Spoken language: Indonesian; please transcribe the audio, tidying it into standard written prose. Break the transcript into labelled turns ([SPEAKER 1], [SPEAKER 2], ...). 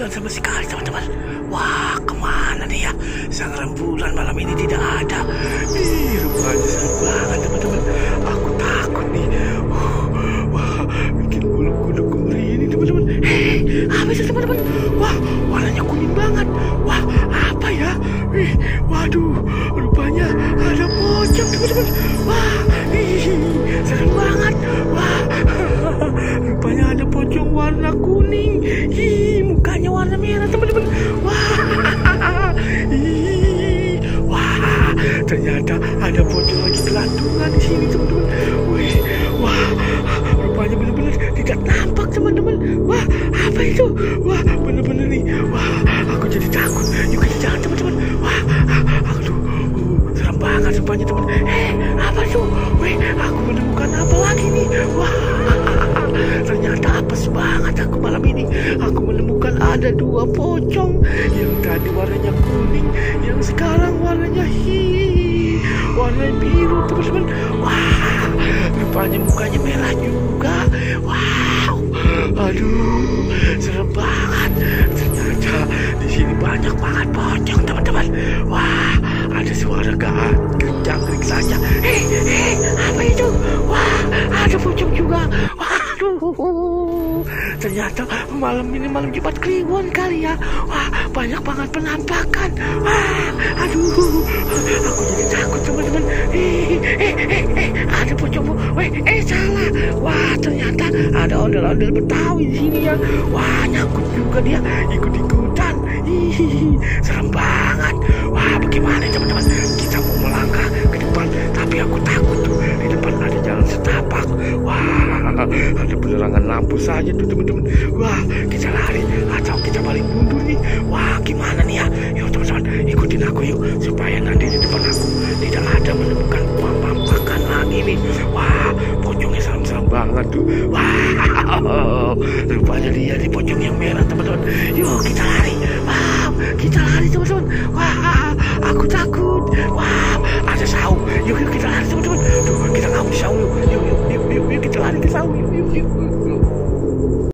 [SPEAKER 1] rembulan sama sekali teman-teman. Wah, kemana nih ya? Sang rembulan malam ini tidak ada. Ih, rupanya seru banget teman-teman. Aku takut nih. Wah, bikin bulu kudukku merinding teman-teman. Hei, apa itu teman-teman? Wah, warnanya kuning banget. Wah, apa ya? Waduh, rupanya ada pocong teman-teman. Wah, seru banget. Wah, rupanya ada pocong warna kuning. Mukanya warna merah teman-teman. Wah, ternyata ada pocong lagi gelantungan di sini teman-teman. Wah, rupanya benar-benar tidak nampak teman-teman. Wah, apa itu? Wah, benar-benar nih. Wah, aku jadi takut. Yuk kita jalan teman-teman. Wah, aduh, seram banget rupanya teman. Apa itu? Aku menemukan apa lagi nih? Wah, ternyata apes banget aku malam ini. Aku menemukan ada dua pocong. Yang tadi warnanya kuning, yang sekarang warnanya warna biru teman-teman. Wah, rupanya mukanya merah juga. Wow, aduh, serem banget. Ternyata di sini banyak banget pocong teman-teman. Wah, ada suara jangkrik saja. Apa itu? Wah, ada pocong juga. Waduh, ternyata malam ini malam Jumat Kliwon kali ya. Wah, banyak banget penampakan. Wah, aduh, aku jadi takut teman-teman. Ada pocong. Salah. Wah, ternyata ada ondel-ondel Betawi di sini ya. Wah, nyangkut juga dia, ikut-ikutan. Serem banget. Wah, bagaimana teman-teman? Kita mau melangkah ke depan, tapi aku takut tuh. Di depan ada jalan setapak. Wah, ada penerangan lampu saja tuh teman-teman. Wah, kita lari atau kita balik mundur nih. Wah, gimana nih ya? Yuk teman-teman, ikutin aku yuk, supaya nanti di depan aku tidak ada menemukan penampakan lagi nih. Wah, pocongnya serem-serem banget tuh. Wah, rupanya dia di pocong yang merah teman-teman. Yuk kita lari. Wow, kita lari teman-teman. Wah,